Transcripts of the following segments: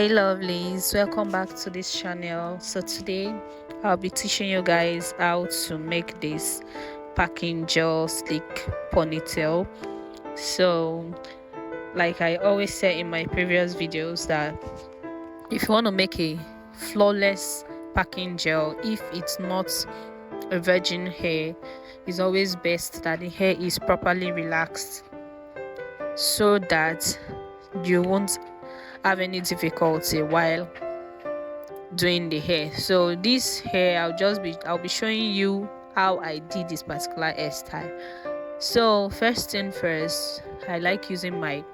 Hey lovelies, welcome back to this channel. So today I'll be teaching you guys how to make this packing gel slick ponytail. So like I always say in my previous videos, that if you want to make a flawless packing gel, if it's not a virgin hair, it's always best that the hair is properly relaxed so that you won't have any difficulty while doing the hair. So this hair I'll be showing you how I did this particular hairstyle. So first thing first, I like using my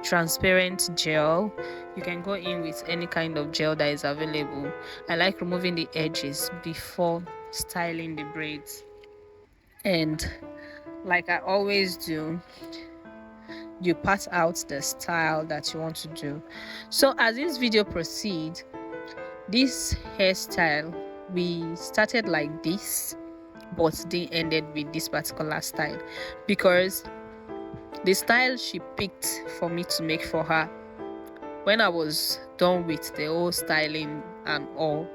transparent gel. You can go in with any kind of gel that is available. I like removing the edges before styling the braids, and like I always do, you pat out the style that you want to do. So as this video proceeds, this hairstyle, we started like this but they ended with this particular style because the style she picked for me to make for her, when I was done with the whole styling and all,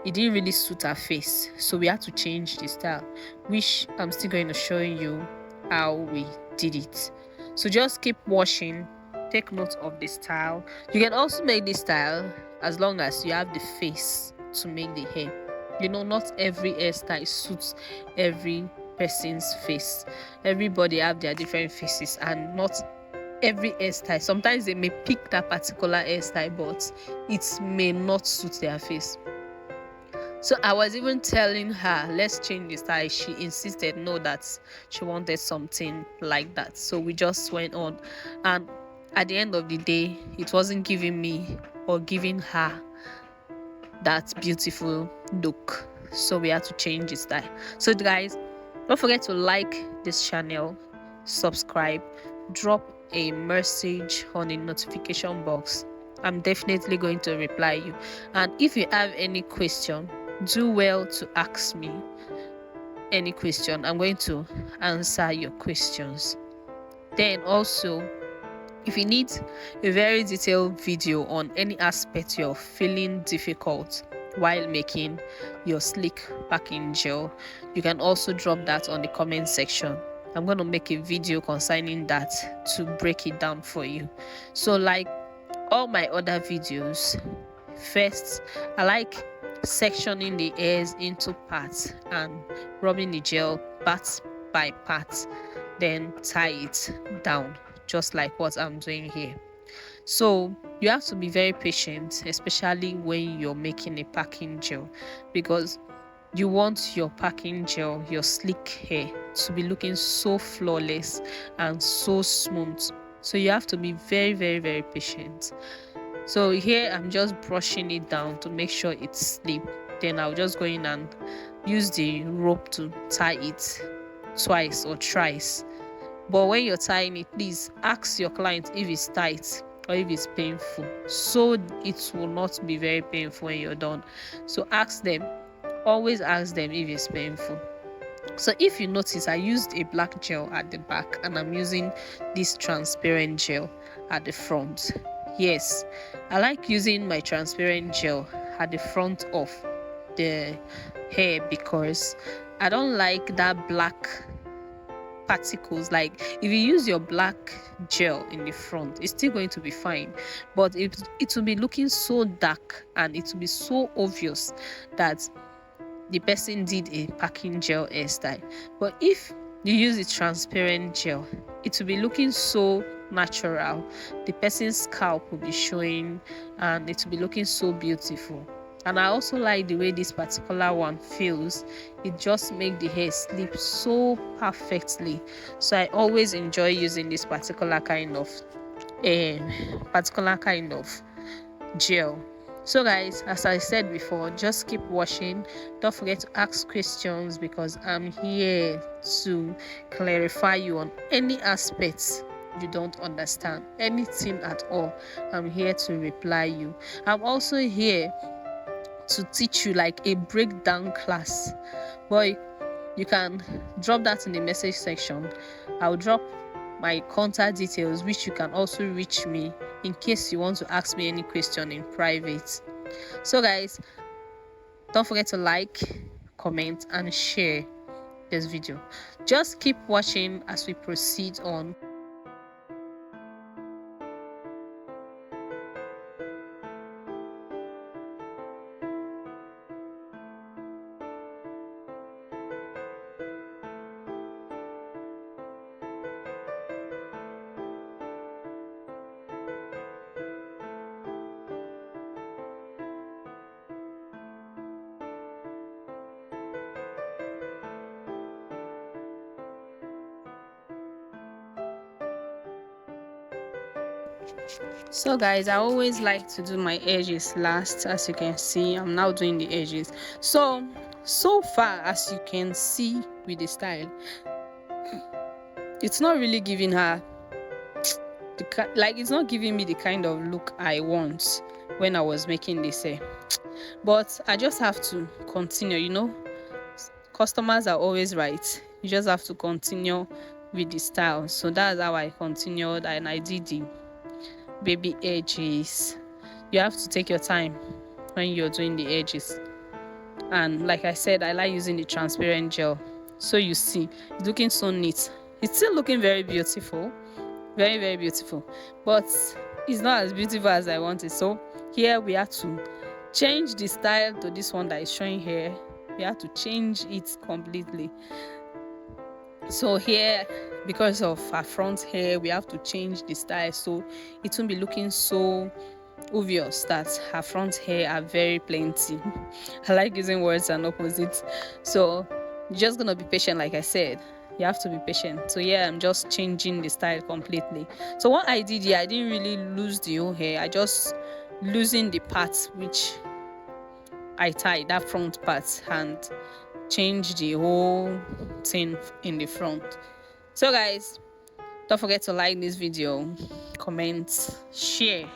it didn't really suit her face, so we had to change the style, which I'm still going to show you how we did it. So just keep watching, take note of the style. You can also make this style as long as you have the face to make the hair. You know, not every hairstyle suits every person's face. Everybody have their different faces, and not every hairstyle, sometimes they may pick that particular hairstyle but it may not suit their face. So I was even telling her, let's change the style. She insisted no, that she wanted something like that. So we just went on, and at the end of the day, it wasn't giving me or giving her that beautiful look, so we had to change the style. So guys, don't forget to like this channel, subscribe, drop a message on the notification box. I'm definitely going to reply you, and if you have any question, do well to ask me any question. I'm going to answer your questions. Then also, if you need a very detailed video on any aspect you're feeling difficult while making your slick packing gel, you can also drop that on the comment section. I'm going to make a video concerning that to break it down for you. So like all my other videos, first I like sectioning the hairs into parts and rubbing the gel part by part, then tie it down just like what I'm doing here. So you have to be very patient, especially when you're making a packing gel, because you want your packing gel, your slick hair, to be looking so flawless and so smooth. So you have to be very, very, very patient. So here I'm just brushing it down to make sure it's sleek. Then I'll just go in and use the rope to tie it twice or thrice. But when you're tying it, please ask your client if it's tight or if it's painful, so it will not be very painful when you're done. So ask them, always ask them if it's painful. So if you notice, I used a black gel at the back and I'm using this transparent gel at the front. Yes, I like using my transparent gel at the front of the hair because I don't like that black particles. Like if you use your black gel in the front, it's still going to be fine, but it will be looking so dark and it will be so obvious that the person did a packing gel hairstyle. But if you use a transparent gel, it will be looking so natural. The person's scalp will be showing and it will be looking so beautiful. And I also like the way this particular one feels. It just makes the hair sleep so perfectly. So I always enjoy using this particular kind of gel. So guys, as I said before, just keep watching. Don't forget to ask questions because I'm here to clarify you on any aspects you don't understand, anything at all. I'm here to reply you. I'm also here to teach you like a breakdown class. Boy, you can drop that in the message section. I'll drop my contact details, which you can also reach me in case you want to ask me any question in private. So guys, don't forget to like, comment and share this video. Just keep watching as we proceed on. So guys, I always like to do my edges last. As you can see, I'm now doing the edges. So far as you can see with the style, it's not really giving her it's not giving me the kind of look I want when I was making this hair. But I just have to continue, customers are always right. You just have to continue with the style. So that's how I continued, and I did the baby edges. You have to take your time when you're doing the edges, and like I said, I like using the transparent gel. So you see, it's looking so neat. It's still looking very beautiful, very very beautiful, but it's not as beautiful as I wanted. So here we have to change the style to this one that is showing here. We have to change it completely. So here, because of our front hair, we have to change the style so it won't be looking so obvious that her front hair are very plenty. I like using words and opposites. So you're just gonna be patient. Like I said, you have to be patient. So yeah, I'm just changing the style completely. So what I did here, I didn't really lose the whole hair. I just loosened the parts which I tied, that front part, and change the whole thing in the front. So guys, don't forget to like this video, comment, share.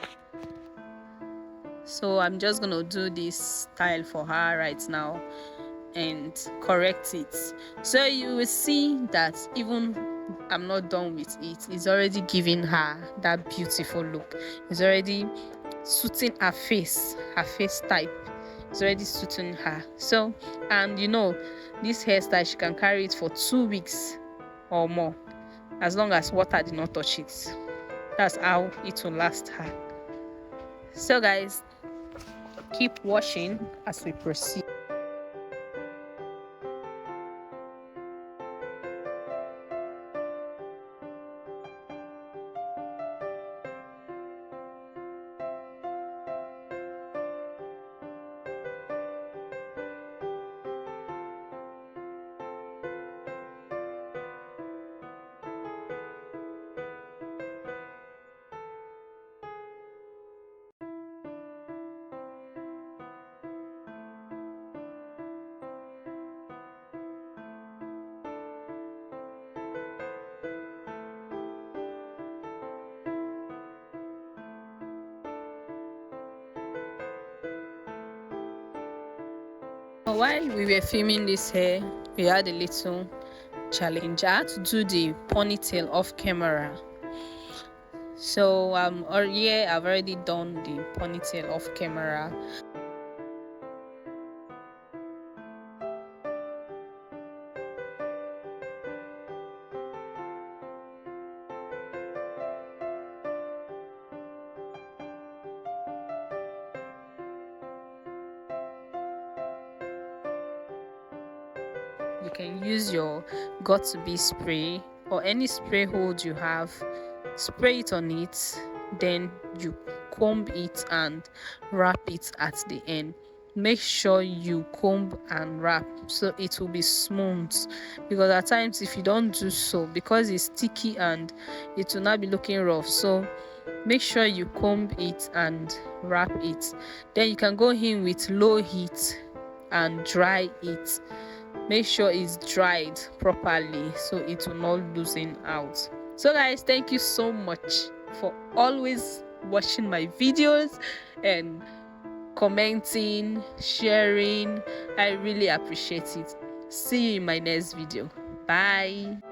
So I'm just gonna do this style for her right now and correct it. So you will see that even I'm not done with it, it's already giving her that beautiful look. It's already suiting her face type. It's already suiting her. So, and this hairstyle, she can carry it for 2 weeks or more, as long as water did not touch it. That's how it will last her. So guys, keep watching as we proceed. While we were filming this hair, we had a little challenge. I had to do the ponytail off camera. So I've already done the ponytail off camera. You can use your got to be spray or any spray hold you have, spray it on it, then you comb it and wrap it at the end. Make sure you comb and wrap so it will be smooth, because at times if you don't do so, because it's sticky and it will not be looking rough. So make sure you comb it and wrap it, then you can go in with low heat and dry it. Make sure it's dried properly so it will not loosen out. So guys, thank you so much for always watching my videos and commenting, sharing. I really appreciate it. See you in my next video. Bye.